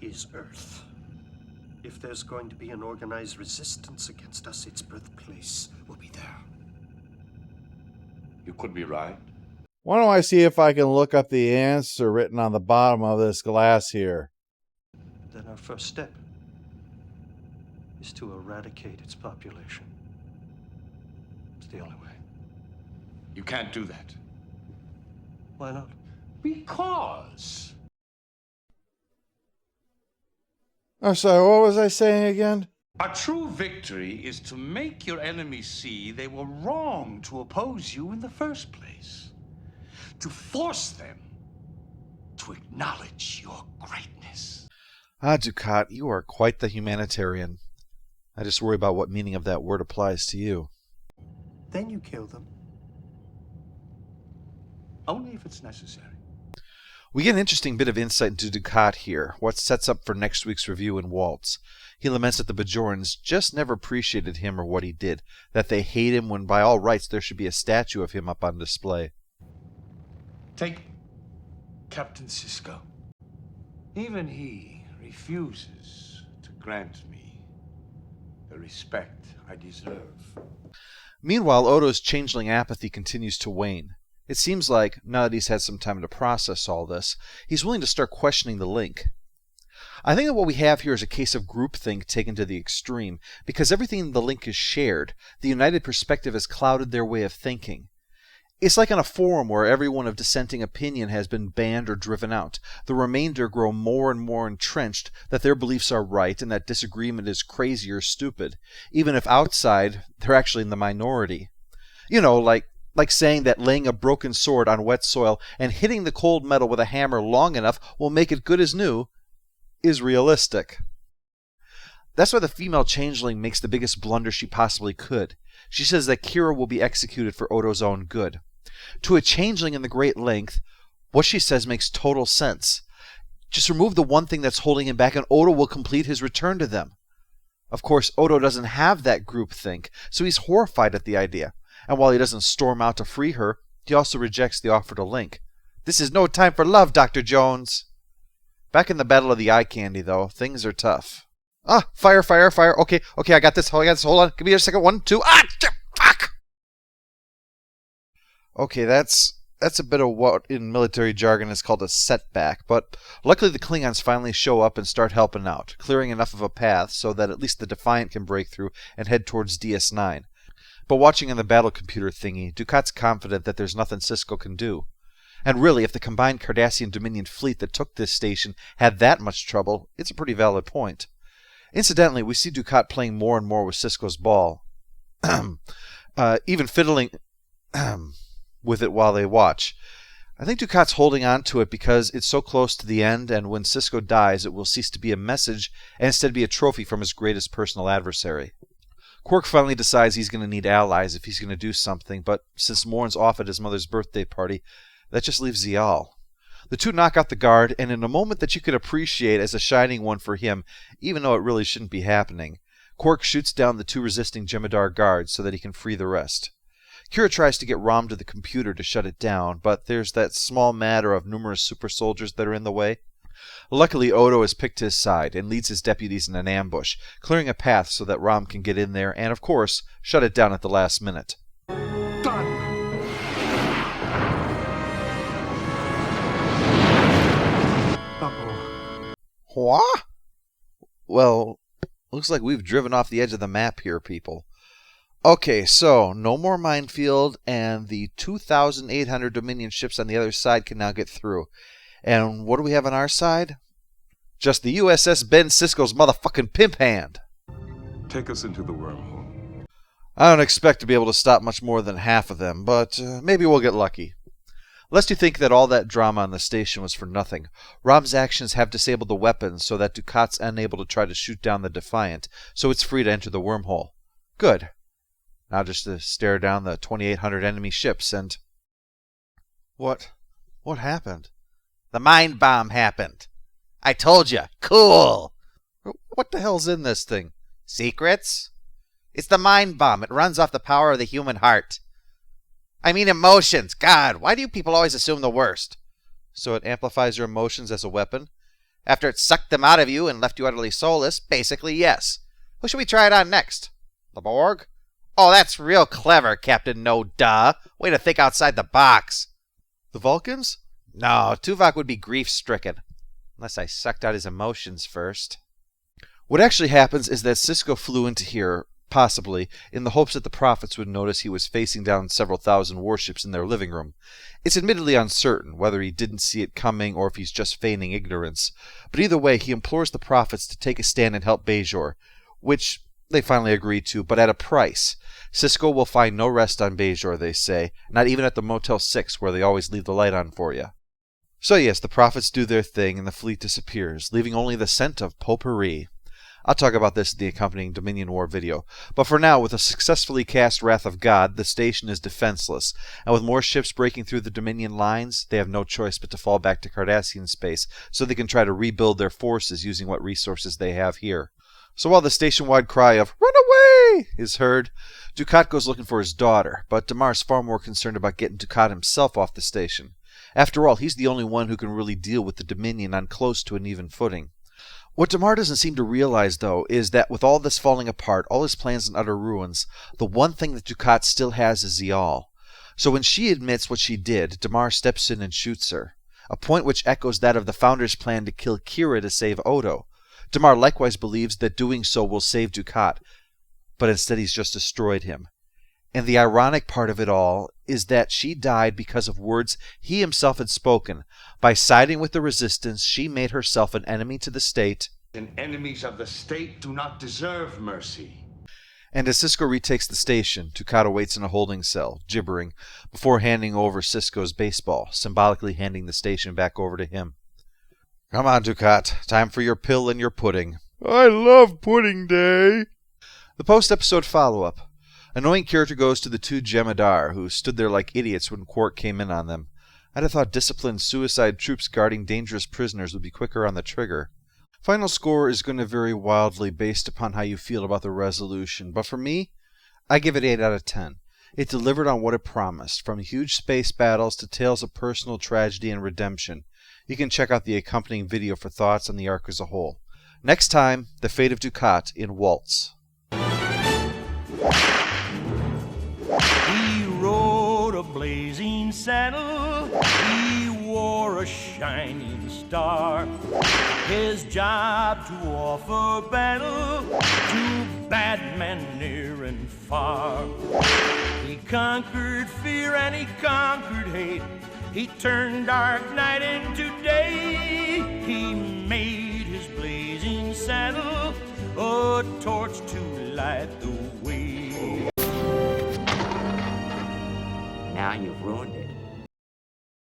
is Earth. If there's going to be an organized resistance against us, its birthplace will be there. You could be right. Why don't I see if I can look up the answer written on the bottom of this glass here? Then our first step is to eradicate its population. It's the only way. You can't do that. Why not? Because. Oh, sorry, what was I saying again? A true victory is to make your enemies see they were wrong to oppose you in the first place. To force them to acknowledge your greatness. Ah, Dukat, you are quite the humanitarian. I just worry about what meaning of that word applies to you. Then you kill them. Only if it's necessary. We get an interesting bit of insight into Dukat here, what sets up for next week's review in Waltz. He laments that the Bajorans just never appreciated him or what he did, that they hate him when by all rights there should be a statue of him up on display. Take Captain Sisko. Even he refuses to grant me the respect I deserve. Meanwhile, Odo's changeling apathy continues to wane. It seems like, now that he's had some time to process all this, he's willing to start questioning the link. I think that what we have here is a case of groupthink taken to the extreme, because everything in the link is shared. The united perspective has clouded their way of thinking. It's like on a forum where everyone of dissenting opinion has been banned or driven out. The remainder grow more and more entrenched that their beliefs are right and that disagreement is crazy or stupid, even if outside they're actually in the minority. You know, like saying that laying a broken sword on wet soil and hitting the cold metal with a hammer long enough will make it good as new is realistic. That's why the female changeling makes the biggest blunder she possibly could. She says that Kira will be executed for Odo's own good. To a changeling in the Great Length, what she says makes total sense. Just remove the one thing that's holding him back and Odo will complete his return to them. Of course, Odo doesn't have that groupthink, so he's horrified at the idea. And while he doesn't storm out to free her, he also rejects the offer to link. This is no time for love, Dr. Jones. Back in the Battle of the Eye Candy, though, things are tough. Ah, fire. Okay, I got this. Hold on. Give me a second. 1, 2. Ah, fuck! Okay, that's a bit of what in military jargon is called a setback, but luckily the Klingons finally show up and start helping out, clearing enough of a path so that at least the Defiant can break through and head towards DS9. But watching on the battle computer thingy, Dukat's confident that there's nothing Sisko can do. And really, if the combined Cardassian Dominion fleet that took this station had that much trouble, it's a pretty valid point. Incidentally, we see Dukat playing more and more with Sisko's ball. Even fiddling with it while they watch. I think Dukat's holding on to it because it's so close to the end, and when Sisko dies, it will cease to be a message and instead be a trophy from his greatest personal adversary. Quark finally decides he's going to need allies if he's going to do something, but since Morn's off at his mother's birthday party, that just leaves Ziyal. The two knock out the guard, and in a moment that you could appreciate as a shining one for him, even though it really shouldn't be happening, Quark shoots down the two resisting Jem'Hadar guards so that he can free the rest. Kira tries to get Rom to the computer to shut it down, but there's that small matter of numerous super soldiers that are in the way. Luckily, Odo has picked his side and leads his deputies in an ambush, clearing a path so that Rom can get in there and, of course, shut it down at the last minute. Done! Uh-oh. What? Well, looks like we've driven off the edge of the map here, people. Okay, so no more minefield, and the 2,800 Dominion ships on the other side can now get through. And what do we have on our side? Just the USS Ben Sisko's motherfucking pimp hand. Take us into the wormhole. I don't expect to be able to stop much more than half of them, but maybe we'll get lucky. Lest you think that all that drama on the station was for nothing, Rom's actions have disabled the weapons so that Dukat's unable to try to shoot down the Defiant, so it's free to enter the wormhole. Good. Now just to stare down the 2,800 enemy ships and... What happened? The mind bomb happened. I told you. Cool. What the hell's in this thing? Secrets? It's the mind bomb. It runs off the power of the human heart. I mean emotions. God, why do you people always assume the worst? So it amplifies your emotions as a weapon? After it sucked them out of you and left you utterly soulless, basically yes. Who should we try it on next? The Borg? Oh, that's real clever, Captain No-Duh. Way to think outside the box. The Vulcans? No, Tuvok would be grief-stricken. Unless I sucked out his emotions first. What actually happens is that Sisko flew into here, possibly, in the hopes that the Prophets would notice he was facing down several thousand warships in their living room. It's admittedly uncertain whether he didn't see it coming or if he's just feigning ignorance, but either way he implores the Prophets to take a stand and help Bajor, which they finally agree to, but at a price. Sisko will find no rest on Bajor, they say, not even at the Motel 6 where they always leave the light on for you. So yes, the Prophets do their thing and the fleet disappears, leaving only the scent of potpourri. I'll talk about this in the accompanying Dominion War video, but for now, with a successfully cast Wrath of God, the station is defenseless, and with more ships breaking through the Dominion lines, they have no choice but to fall back to Cardassian space so they can try to rebuild their forces using what resources they have here. So while the station-wide cry of, "Run away!" is heard, Dukat goes looking for his daughter, but Damar's far more concerned about getting Dukat himself off the station. After all, he's the only one who can really deal with the Dominion on close to an even footing. What Damar doesn't seem to realize, though, is that with all this falling apart, all his plans in utter ruins, the one thing that Dukat still has is Ziyal. So when she admits what she did, Damar steps in and shoots her, a point which echoes that of the Founders' plan to kill Kira to save Odo. Damar likewise believes that doing so will save Dukat, but instead he's just destroyed him. And the ironic part of it all is that she died because of words he himself had spoken. By siding with the Resistance, she made herself an enemy to the state. And enemies of the state do not deserve mercy. And as Sisko retakes the station, Dukat awaits in a holding cell, gibbering, before handing over Sisko's baseball, symbolically handing the station back over to him. Come on, Dukat. Time for your pill and your pudding. I love pudding day. The post-episode follow-up. Annoying character goes to the two Jem'Hadar, who stood there like idiots when Quark came in on them. I'd have thought disciplined suicide troops guarding dangerous prisoners would be quicker on the trigger. Final score is going to vary wildly based upon how you feel about the resolution, but for me, I give it 8 out of 10. It delivered on what it promised, from huge space battles to tales of personal tragedy and redemption. You can check out the accompanying video for thoughts on the arc as a whole. Next time, the fate of Dukat in Waltz. He rode a blazing saddle, he wore a shining star. His job to offer battle to bad men near and far. He conquered fear and he conquered hate. He turned dark night into day. He made his blazing saddle a torch to light the way. Now you've ruined it.